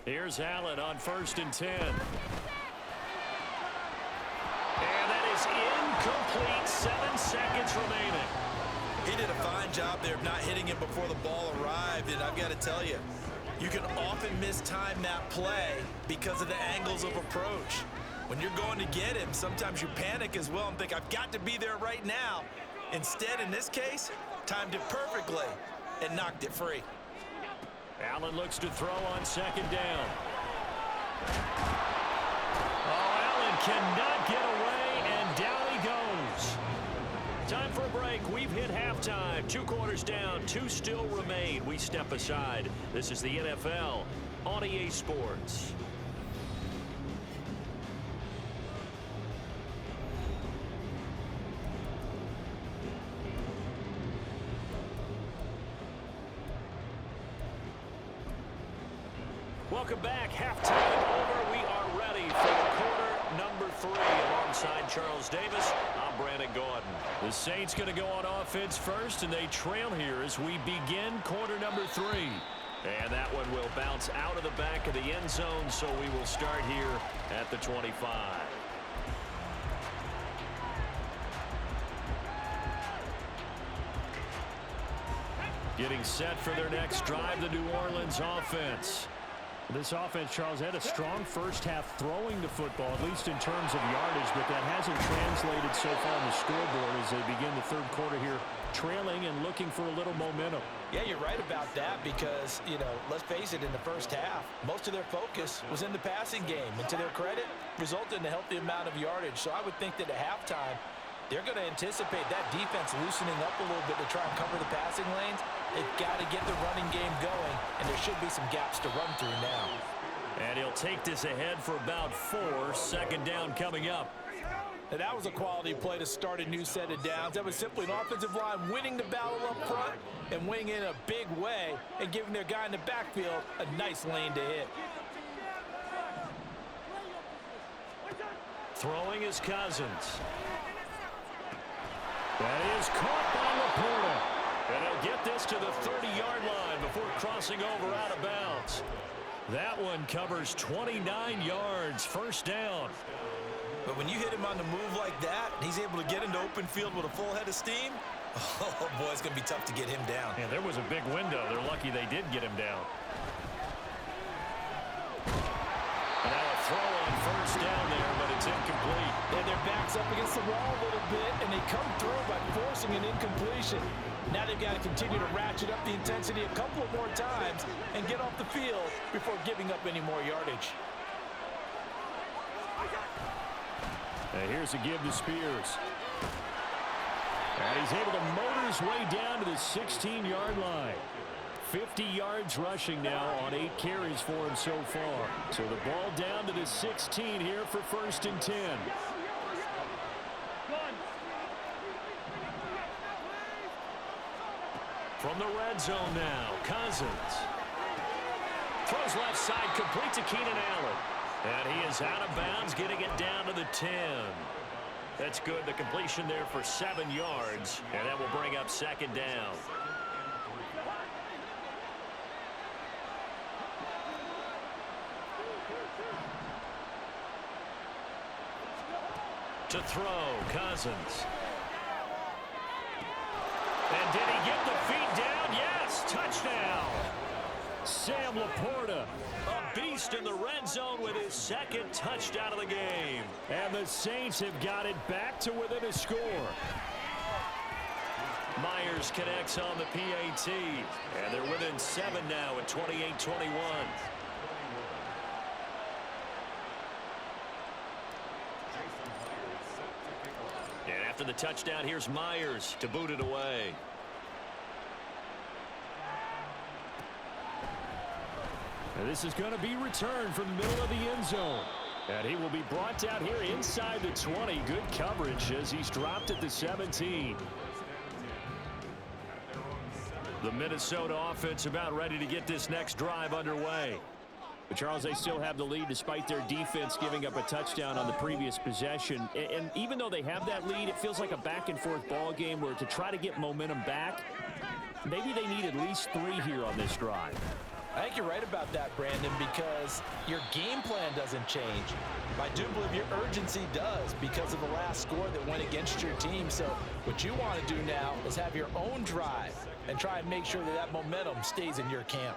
Here's Allen on 1st and 10. And that is incomplete. 7 seconds remaining. He did a fine job there of not hitting it before the ball arrived, and I've got to tell you, you can often mistime that play because of the angles of approach. When you're going to get him, sometimes you panic as well and think, I've got to be there right now. Instead, in this case, timed it perfectly and knocked it free. Allen looks to throw on 2nd down. Oh, Allen cannot get away, and down he goes. Time for a break. We've hit halftime. 2 quarters down, 2 still remain. We step aside. This is the NFL on EA Sports. Welcome back. Halftime over. We are ready for quarter number 3. Alongside Charles Davis, I'm Brandon Gordon. The Saints going to go on offense first, and they trail here as we begin quarter number 3. And that one will bounce out of the back of the end zone, so we will start here at the 25. Getting set for their next drive, the New Orleans offense. This offense, Charles, had a strong first half throwing the football, at least in terms of yardage, but that hasn't translated so far on the scoreboard as they begin the 3rd quarter here, trailing and looking for a little momentum. Yeah, you're right about that because, let's face it, in the first half, most of their focus was in the passing game. And to their credit, resulted in a healthy amount of yardage. So I would think that at halftime, they're going to anticipate that defense loosening up a little bit to try and cover the passing lanes. They've got to get the running game going, and there should be some gaps to run through now. And he'll take this ahead for about 4. 2nd down coming up. And that was a quality play to start a new set of downs. That was simply an offensive line winning the battle up front and winning in a big way and giving their guy in the backfield a nice lane to hit. Throwing is Cousins. That is caught by Laporta. And he'll get this to the 30-yard line before crossing over out of bounds. That one covers 29 yards. 1st down. But when you hit him on the move like that, he's able to get into open field with a full head of steam. Oh, boy, it's going to be tough to get him down. Yeah, there was a big window. They're lucky they did get him down. And now a throw on 1st down there, but it's incomplete. And their back's up against the wall a little bit, and they come through by forcing an incompletion. Now they've got to continue to ratchet up the intensity a couple of more times and get off the field before giving up any more yardage. And here's a give to Spears. And he's able to motor his way down to the 16-yard line. 50 yards rushing now on 8 carries for him so far. So the ball down to the 16 here for 1st and 10. From the red zone now, Cousins. Throws left side, complete to Keenan Allen. And he is out of bounds, getting it down to the 10. That's good. The completion there for 7 yards. And that will bring up 2nd down. To throw, Cousins. And did he get the feet down? Yes, touchdown. Sam Laporta, a beast in the red zone with his 2nd touchdown of the game. And the Saints have got it back to within a score. Myers connects on the PAT. And they're within 7 now at 28-21. And after the touchdown, here's Myers to boot it away. And this is going to be returned from the middle of the end zone. And he will be brought down here inside the 20. Good coverage as he's dropped at the 17. The Minnesota offense about ready to get this next drive underway. But Charles, they still have the lead despite their defense giving up a touchdown on the previous possession. And even though they have that lead, it feels like a back-and-forth ball game where to try to get momentum back, maybe they need at least 3 here on this drive. I think you're right about that, Brandon, because your game plan doesn't change. I do believe your urgency does because of the last score that went against your team. So what you want to do now is have your own drive and try and make sure that that momentum stays in your camp.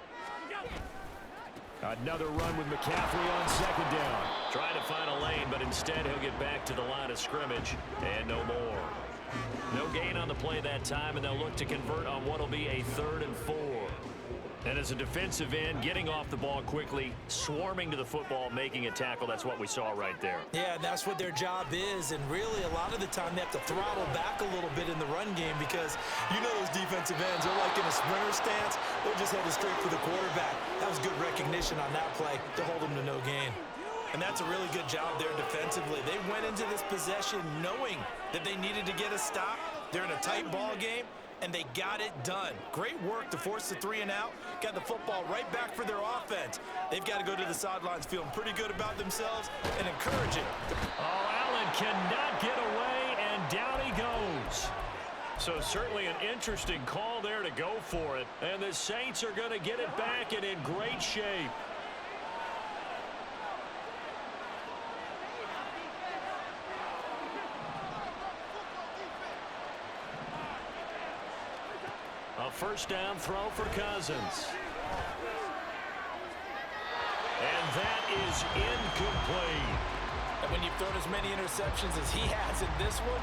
Another run with McCaffrey on second down. Trying to find a lane, but instead he'll get back to the line of scrimmage and no more. No gain on the play that time, and they'll look to convert on what will be a 3rd and 4. And as a defensive end, getting off the ball quickly, swarming to the football, making a tackle, that's what we saw right there. Yeah, and that's what their job is. And really, a lot of the time, they have to throttle back a little bit in the run game because you know those defensive ends, they're like in a sprinter stance. They're just headed straight for the quarterback. That was good recognition on that play to hold them to no gain. And that's a really good job there defensively. They went into this possession knowing that they needed to get a stop. They're in a tight ball game, and they got it done. Great work to force the 3 and out. Got the football right back for their offense. They've got to go to the sidelines feeling pretty good about themselves and encouraging. Oh, Allen cannot get away, and down he goes. So certainly an interesting call there to go for it. And the Saints are going to get it back and in great shape. A first down throw for Cousins. And that is incomplete. And when you've thrown as many interceptions as he has in this one,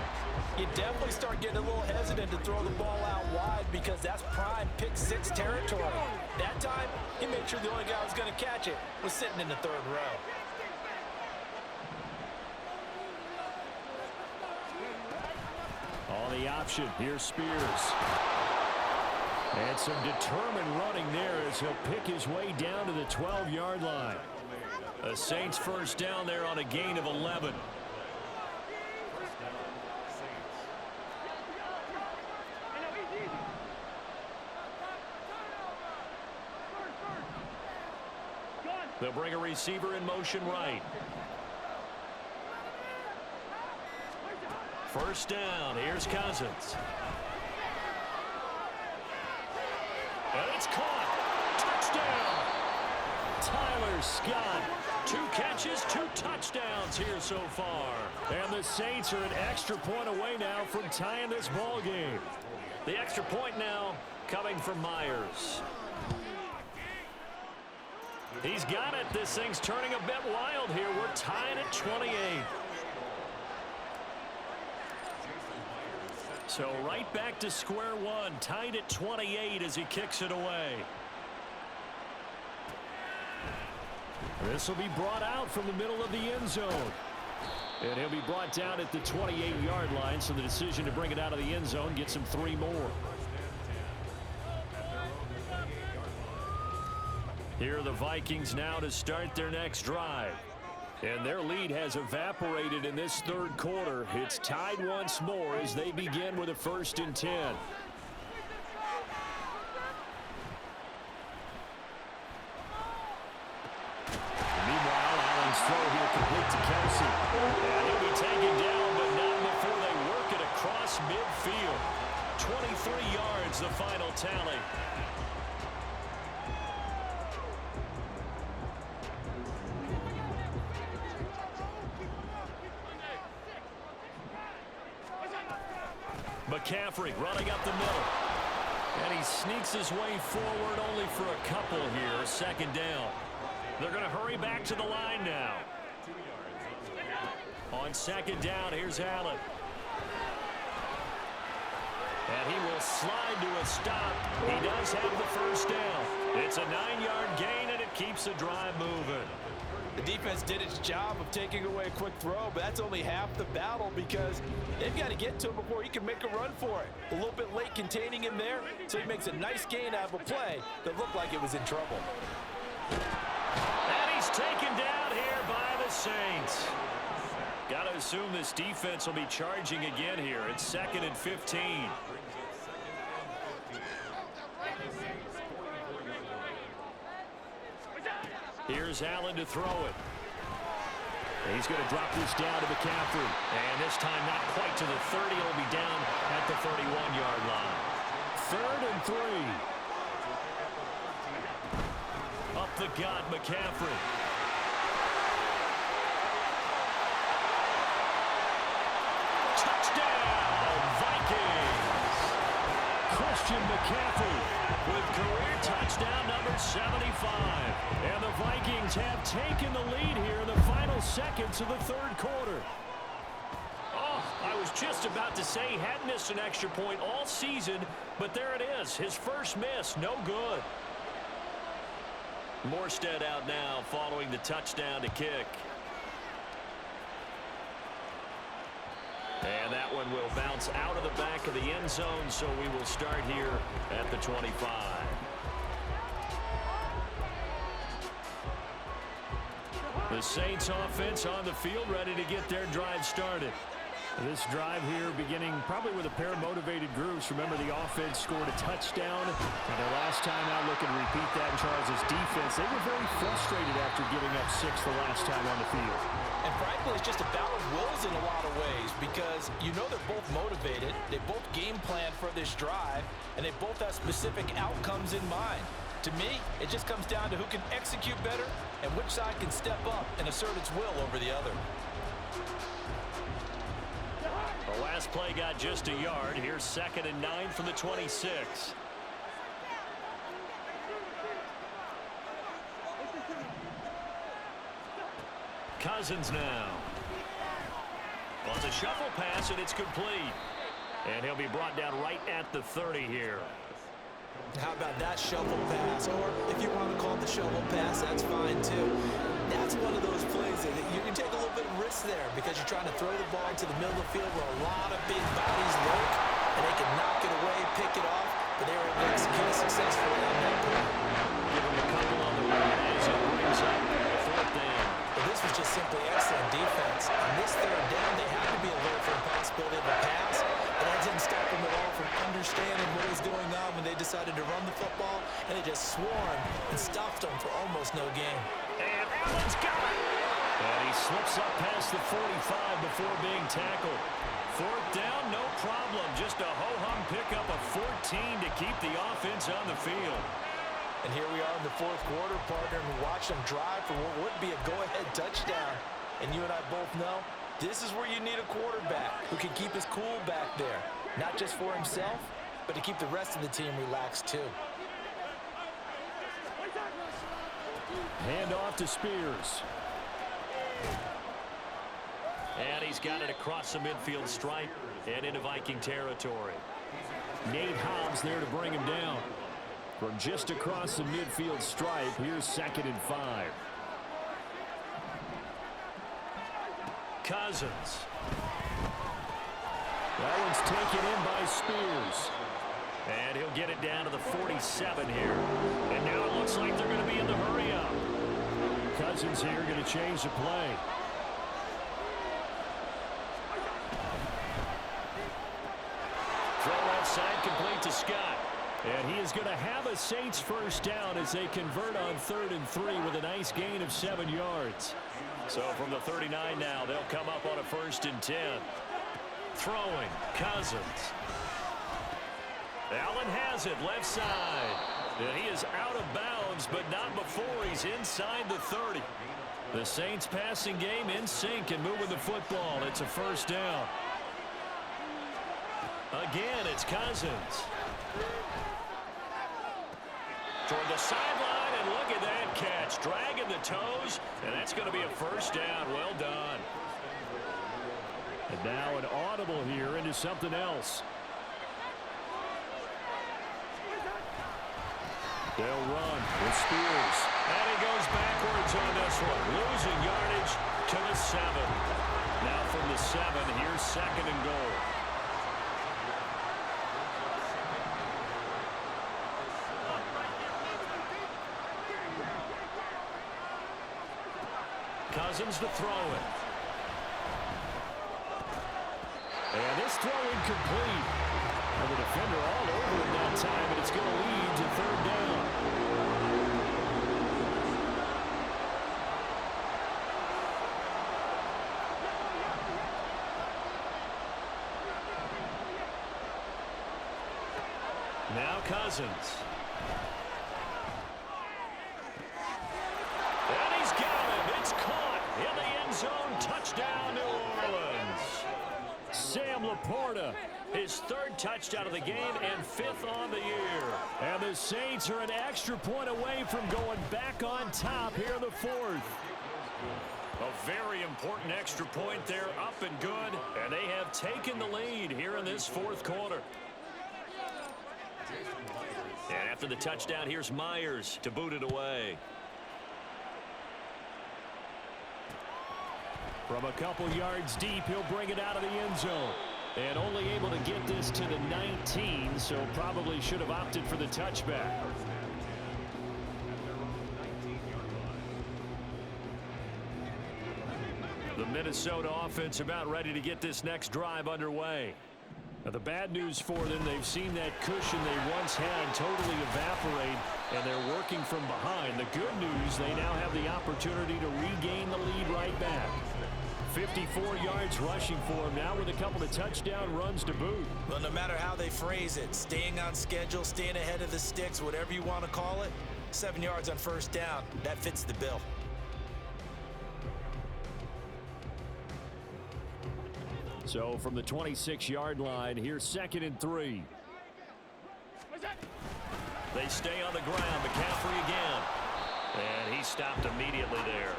you definitely start getting a little hesitant to throw the ball out wide because that's prime pick 6 territory. That time, he made sure the only guy who was going to catch it was sitting in the 3rd row. On the option, here's Spears. And some determined running there as he'll pick his way down to the 12-yard line. The Saints first down there on a gain of 11. They'll bring a receiver in motion right. First down, here's Cousins. And it's caught. Touchdown. Tyler Scott. 2 catches, 2 touchdowns here so far. And the Saints are an extra point away now from tying this ball game. The extra point now coming from Myers. He's got it. This thing's turning a bit wild here. We're tied at 28. So right back to square one, tied at 28 as he kicks it away. This will be brought out from the middle of the end zone. And he'll be brought down at the 28-yard line, so the decision to bring it out of the end zone gets him 3 more. Here are the Vikings now to start their next drive. And their lead has evaporated in this 3rd quarter. It's tied once more as they begin with a 1st and 10. Meanwhile, Allen's throw here complete to Kelsey. And he'll be taken down, but not before they work it across midfield. 23 yards, the final tally. McCaffrey running up the middle. And he sneaks his way forward only for a couple here. 2nd down. They're going to hurry back to the line now. On 2nd down, here's Allen. And he will slide to a stop. He does have the first down. It's a 9-yard gain, and it keeps the drive moving. The defense did its job of taking away a quick throw, but that's only half the battle because they've got to get to him before he can make a run for it. A little bit late containing him there, so he makes a nice gain out of a play that looked like it was in trouble. And he's taken down here by the Saints. Got to assume this defense will be charging again here. It's 2nd and 15. Here's Allen to throw it. He's going to drop this down to McCaffrey. And this time not quite to the 30. It'll be down at the 31-yard line. 3rd and 3. the gut, McCaffrey. Touchdown, Vikings! Christian McCaffrey with career touchdown number 75. And the Vikings have taken the lead here in the final seconds of the third quarter. Oh, I was just about to say he hadn't missed an extra point all season, but there it is. His first miss, no good. Morstead out now following the touchdown to kick. And that one will bounce out of the back of the end zone, so we will start here at the 25. The Saints offense on the field, ready to get their drive started. This drive here beginning probably with a pair of motivated groups. Remember, the offense scored a touchdown, and their last time out looking to repeat that in Charles' defense. They were very frustrated after giving up 6 the last time on the field. And frankly, it's just a battle of wills in a lot of ways because you know they're both motivated, they both game plan for this drive, and they both have specific outcomes in mind. To me, it just comes down to who can execute better and which side can step up and assert its will over the other. The last play got just a yard. Here's 2nd and 9 from the 26. Cousins now. Well, it's a shuffle pass, and it's complete. And he'll be brought down right at the 30 here. How about that shovel pass? Or if you want to call it the shovel pass, that's fine too. That's one of those plays that you can take a little bit of risk there because you're trying to throw the ball into the middle of the field where a lot of big bodies lurk, and they can knock it away, pick it off, but they were able to execute successfully on that play. Give him a couple on the run as it brings up 4th down. But this was just simply excellent defense. On this 3rd down, they had to be alert for the possibility of a pass, but that didn't stop them at all from understanding what was going on when they decided to run the football, and they just swarmed and stopped them for almost no gain. And Allen's got it. And he slips up past the 45 before being tackled. 4th down, no problem. Just a ho-hum pickup of 14 to keep the offense on the field. And here we are in the 4th quarter, partner, and watch them drive for what would be a go-ahead touchdown. And you and I both know this is where you need a quarterback who can keep his cool back there. Not just for himself, but to keep the rest of the team relaxed too. Hand off to Spears. And he's got it across the midfield stripe and into Viking territory. Nate Hobbs there to bring him down. From just across the midfield stripe, here's 2nd and 5. Cousins. That one's taken in by Spears. And he'll get it down to the 47 here. And now it looks like they're going to be in the hurry-up. Cousins here going to change the play. Throw left side complete to Scott. And he is going to have a Saints first down as they convert on 3rd and 3 with a nice gain of 7 yards. So from the 39 now, they'll come up on a 1st and 10. Throwing, Cousins. Allen has it, left side. And he is out of bounds, but not before he's inside the 30. The Saints passing game in sync and moving the football. It's a 1st down. Again, it's Cousins. Toward the sideline, and look at that catch. Dragging the toes, and that's going to be a 1st down. Well done. And now an audible here into something else. They'll run with Spears. And he goes backwards on this one. Losing yardage to the 7. Now from the 7, here's 2nd and goal. Cousins to throw it. And this throw incomplete. And the defender all over it that time, and it's going to lead to 3rd down. Now Cousins. Touchdown, New Orleans. Sam Laporta, his third touchdown of the game and fifth on the year. And the Saints are an extra point away from going back on top here in the fourth. A very important extra point there, up and good. And they have taken the lead here in this fourth quarter. And after the touchdown, here's Myers to boot it away. From a couple yards deep, he'll bring it out of the end zone. And only able to get this to the 19, so probably should have opted for the touchback. The Minnesota offense about ready to get this next drive underway. Now, the bad news for them, they've seen that cushion they once had totally evaporate, and they're working from behind. The good news, they now have the opportunity to regain the lead right back. 54 yards rushing for him now with a couple of touchdown runs to boot. Well, no matter how they phrase it, staying on schedule, staying ahead of the sticks, whatever you want to call it, 7 yards on first down, that fits the bill. So from the 26-yard line, here's 2nd and 3. They stay on the ground. McCaffrey again. And he stopped immediately there.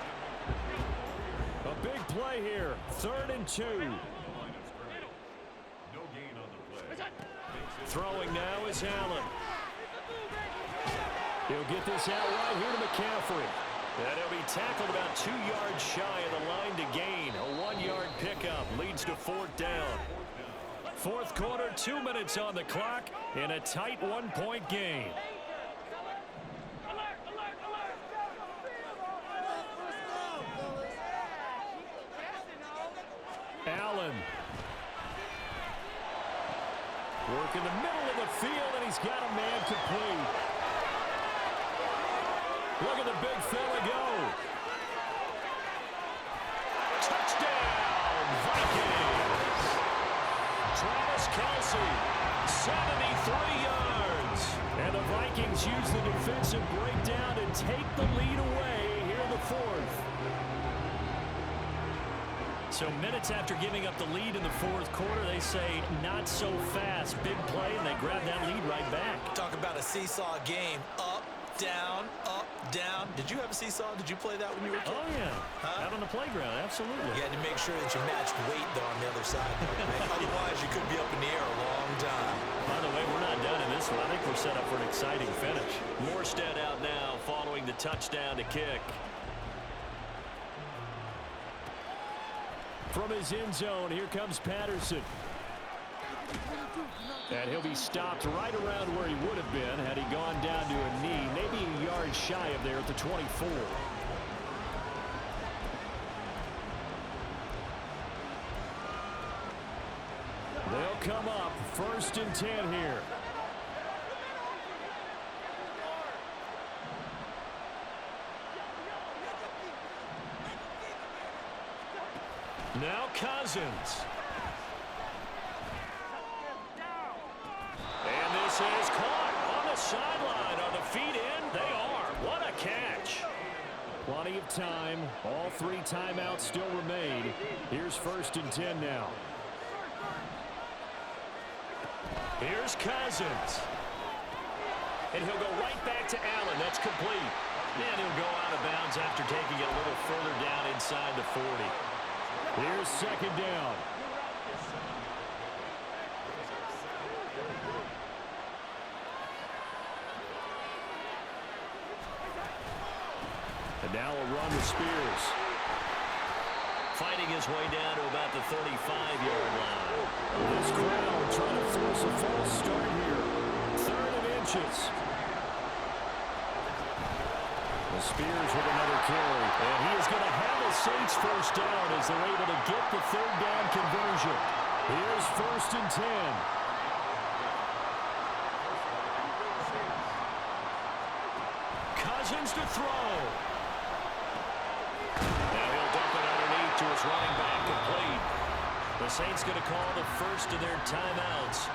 A big play here. 3rd and 2. Throwing now is Allen. He'll get this out right here to McCaffrey. And he'll be tackled about 2 yards shy of the line to gain. A 1-yard pickup leads to 4th down. Fourth quarter, 2 minutes on the clock, and a tight 1-point game. Allen. Work in the middle of the field, and he's got a man complete. Look at the big fella go. Touchdown, Vikings. Travis Kelce, 73 yards. And the Vikings use the defensive breakdown to take the lead away here in the fourth. So minutes after giving up the lead in the fourth quarter, they say not so fast. Big play, and they grab that lead right back. Talk about a seesaw game. Up, down, up, down. Did you have a seesaw? Did you play that when you were a kid? Oh, yeah. Out on the playground, absolutely. You had to make sure that you matched weight, though, on the other side. Otherwise, you could be up in the air a long time. By the way, we're not done in this one. I think we're set up for an exciting finish. Morstead out now following the touchdown to kick. From his end zone, here comes Patterson. And he'll be stopped right around where he would have been had he gone down to a knee, maybe a yard shy of there at the 24. They'll come up 1st and 10 here. Now Cousins. And this is caught on the sideline. Are the feet in? They are. What a catch. Plenty of time. All 3 timeouts still remain. Here's 1st and 10 now. Here's Cousins. And he'll go right back to Allen. That's complete. And he'll go out of bounds after taking it a little further down inside the 40. Here's 2nd down. And now a run with Spears. Fighting his way down to about the 35-yard line. This crowd trying to force a false start here. 3rd and inches. Spears with another carry. And he is going to have a Saints first down as they're able to get the 3rd down conversion. Here's 1st and 10. Cousins to throw. Now he'll dump it underneath to his running back complete. The Saints going to call the first of their timeouts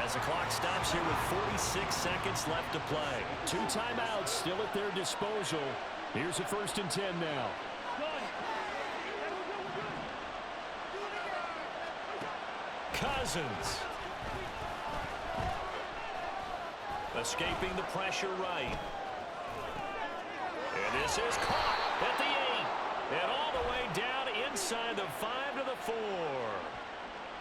as the clock stops here with 46 seconds left to play. 2 timeouts still at their disposal. Here's a 1st and 10 now. Cousins. Escaping the pressure right. And this is caught at the 8. And all the way down inside the 5 to the 4.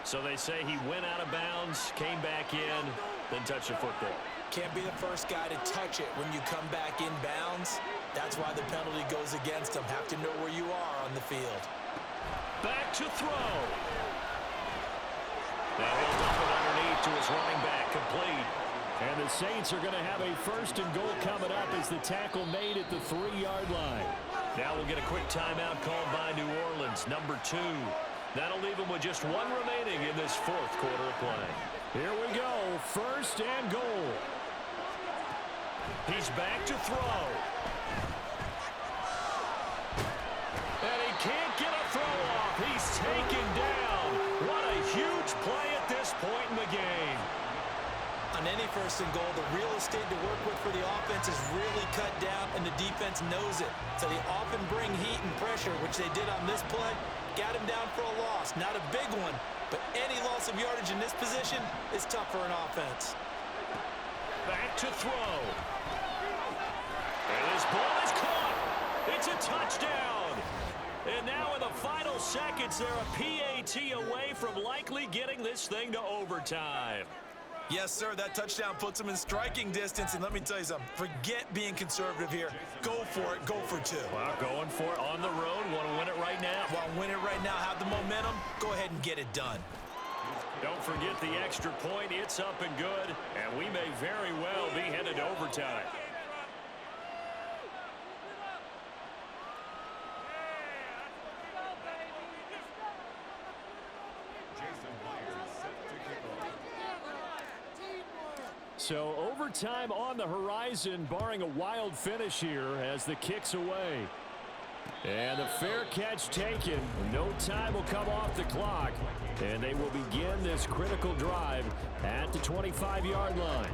So they say he went out of bounds, came back in, then touched the football. Can't be the first guy to touch it when you come back in bounds. That's why the penalty goes against him. Have to know where you are on the field. Back to throw. Now he'll dump it underneath to his running back, complete. And the Saints are going to have a 1st and goal coming up as the tackle made at the 3-yard line. Now we'll get a quick timeout called by New Orleans, number 2. That'll leave them with just 1 remaining in this 4th quarter of play. Here we go, 1st and goal. He's back to throw. And he can't get a throw off. He's taken down. What a huge play at this point in the game. On any 1st and goal, the real estate to work with for the offense is really cut down, and the defense knows it. So they often bring heat and pressure, which they did on this play. Got him down for a loss. Not a big one, but any loss of yardage in this position is tough for an offense. Back to throw. And this ball is caught. It's a touchdown. And now in the final seconds, they're a PAT away from likely getting this thing to overtime. Yes, sir, that touchdown puts them in striking distance. And let me tell you something, forget being conservative here. Go for it, go for 2. Well, going for it on the road. Want to win it right now? Want to win it right now, have the momentum, go ahead and get it done. Don't forget the extra point. It's up and good. And we may very well be headed to overtime. So overtime on the horizon, barring a wild finish here as the kick's away. And the fair catch taken. No time will come off the clock. And they will begin this critical drive at the 25-yard line.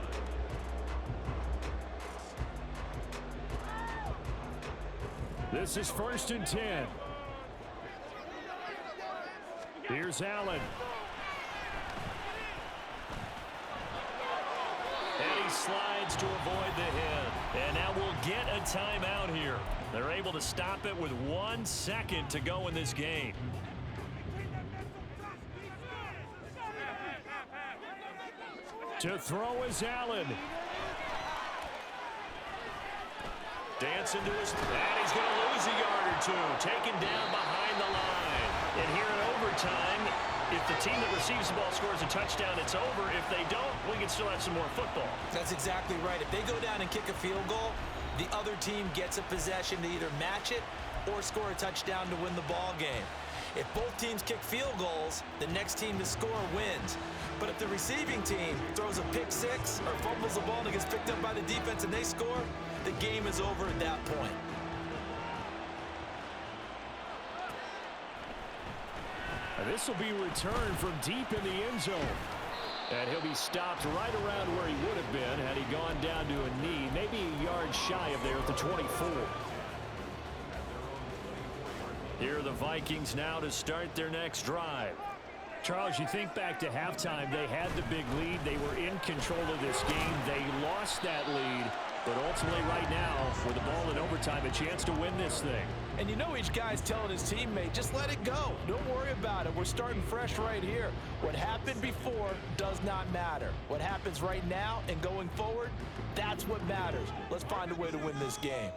This is 1st and 10. Here's Allen. And he slides to avoid the hit. And now we'll get a timeout here. They're able to stop it with 1 second to go in this game. To throw is Allen. Dancing to his... And he's going to lose a yard or 2. Taken down behind the line. And here in overtime, if the team that receives the ball scores a touchdown, it's over. If they don't, we can still have some more football. That's exactly right. If they go down and kick a field goal, the other team gets a possession to either match it or score a touchdown to win the ball game. If both teams kick field goals, the next team to score wins. But if the receiving team throws a pick 6 or fumbles the ball and it gets picked up by the defense and they score, the game is over at that point. This will be returned from deep in the end zone. And he'll be stopped right around where he would have been had he gone down to a knee, maybe a yard shy of there at the 24. Here are the Vikings now to start their next drive. Charles, you think back to halftime, they had the big lead. They were in control of this game. They lost that lead. But ultimately right now, with the ball in overtime, a chance to win this thing. And you know each guy's telling his teammate, just let it go. Don't worry about it. We're starting fresh right here. What happened before does not matter. What happens right now and going forward, that's what matters. Let's find a way to win this game.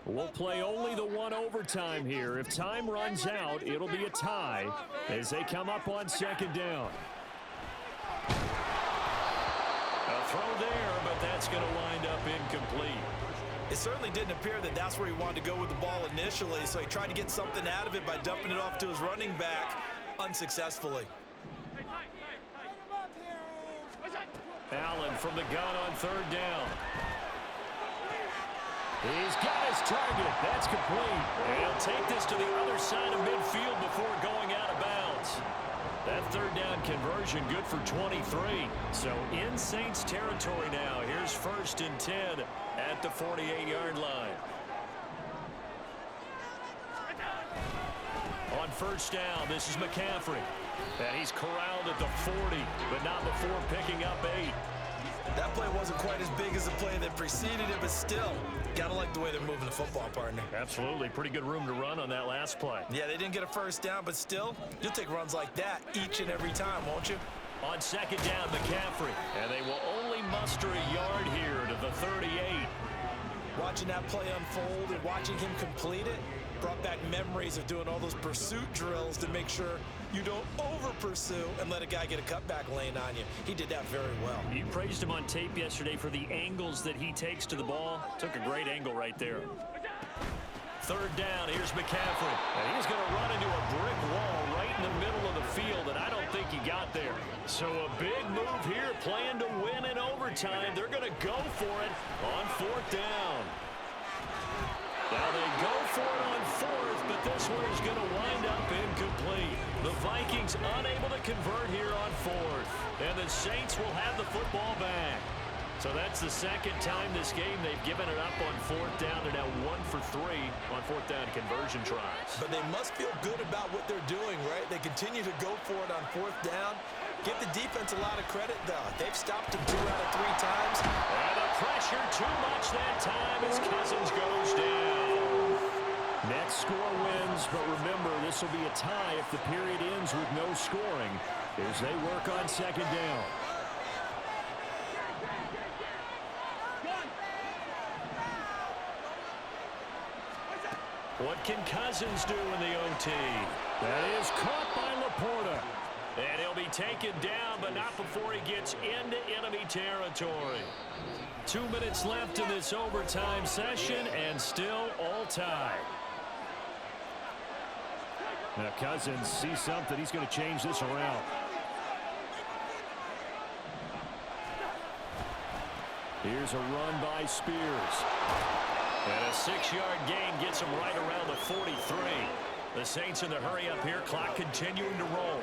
We'll play only the 1 overtime here. If time runs out, it'll be a tie as they come up on 2nd down. A throw there, but that's going to wind up incomplete. It certainly didn't appear that that's where he wanted to go with the ball initially, so he tried to get something out of it by dumping it off to his running back unsuccessfully. Allen from the gun on 3rd down. He's got his target. That's complete. And he'll take this to the other side of midfield before going out of bounds. That 3rd down conversion good for 23. So in Saints territory now. Here's 1st and 10 at the 48-yard line. On first down. This is McCaffrey. And he's corralled at the 40, but not before picking up 8. That play wasn't quite as big as the play that preceded it, but still, gotta like the way they're moving the football, partner. Absolutely. Pretty good room to run on that last play. Yeah, they didn't get a first down, but still, you'll take runs like that each and every time, won't you? On second down, McCaffrey. And they will only muster a yard here to the 38. Watching that play unfold and watching him complete it brought back memories of doing all those pursuit drills to make sure you don't over-pursue and let a guy get a cutback lane on you. He did that very well. You praised him on tape yesterday for the angles that he takes to the ball. Took a great angle right there. Third down, here's McCaffrey. And he's going to run into a brick wall right in the middle of the field, and I don't think he got there. So a big move here, playing to win in overtime. They're going to go for it on fourth down. Now they go for it on fourth, but this one is going to wind up incomplete. The Vikings unable to convert here on fourth. And the Saints will have the football back. So that's the second time this game they've given it up on fourth down. They're now 1 for 3 on fourth down conversion tries. But they must feel good about what they're doing, right? They continue to go for it on fourth down. Give the defense a lot of credit, though. They've stopped him 2 out of 3 times. And the pressure too much that time as Cousins goes down. Net score wins, but remember, this will be a tie if the period ends with no scoring as they work on second down. What can Cousins do in the OT? That is caught by Laporta. And he'll be taken down, but not before he gets into enemy territory. 2 minutes left in this overtime session, and still all tied. Now Cousins sees something. He's going to change this around. Here's a run by Spears. And a 6-yard gain gets him right around the 43. The Saints in the hurry up here. Clock continuing to roll.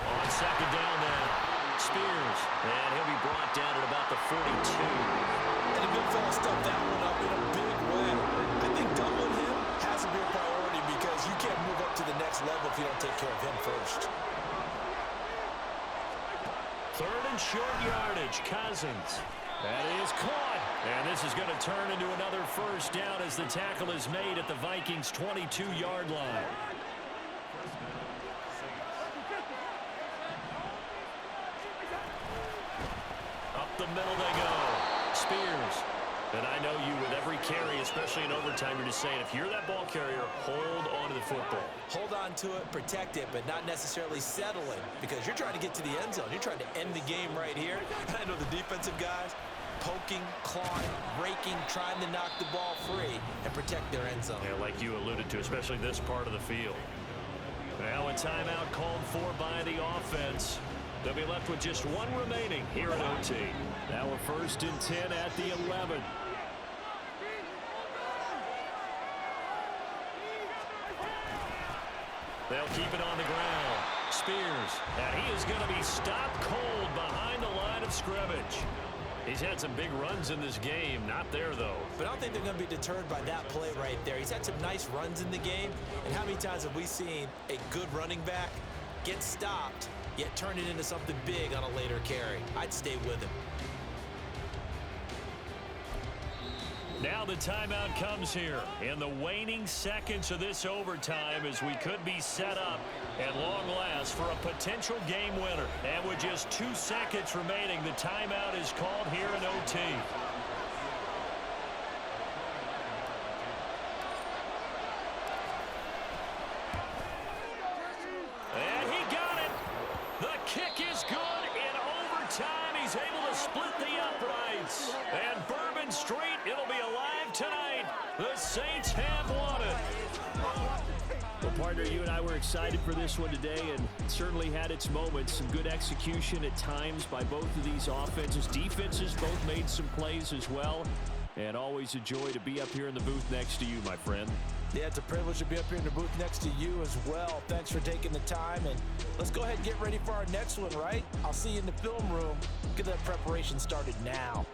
On second down now, Spears. And he'll be brought down at about the 42. And the big fella stuffed that one up in a big way. I think doubling him has to be a priority because you can't move up to the next level if you don't take care of him first. Third and short yardage, Cousins. That is caught. And this is going to turn into another first down as the tackle is made at the Vikings' 22-yard line. Up the middle they go. Spears. And I know you, with every carry, especially in overtime, you're just saying, if you're that ball carrier, hold on to the football. Hold on to it, protect it, but not necessarily settling because you're trying to get to the end zone. You're trying to end the game right here. I know the defensive guys poking, clawing, raking, trying to knock the ball free and protect their end zone. Yeah, like you alluded to, especially this part of the field. Now a timeout called for by the offense. They'll be left with just one remaining here at OT. Now a 1st and 10 at the 11. They'll keep it on the ground. Spears, and he is going to be stopped cold behind the line of scrimmage. He's had some big runs in this game. Not there, though. But I don't think they're going to be deterred by that play right there. He's had some nice runs in the game. And how many times have we seen a good running back get stopped, yet turn it into something big on a later carry? I'd stay with him. Now the timeout comes here in the waning seconds of this overtime as we could be set up at long last for a potential game winner. And with just 2 seconds remaining, the timeout is called here in OT. And he got it. The kick is good in overtime. He's able to split the uprights. And Bourbon Street, it'll be alive tonight. The Saints have won it. Well, partner, you and I were excited for this one today, and it certainly had its moments. Some good execution at times by both of these offenses. Defenses both made some plays as well. And always a joy to be up here in the booth next to you, my friend. Yeah, it's a privilege to be up here in the booth next to you as well. Thanks for taking the time, and let's go ahead and get ready for our next one, right? I'll see you in the film room. Get that preparation started now.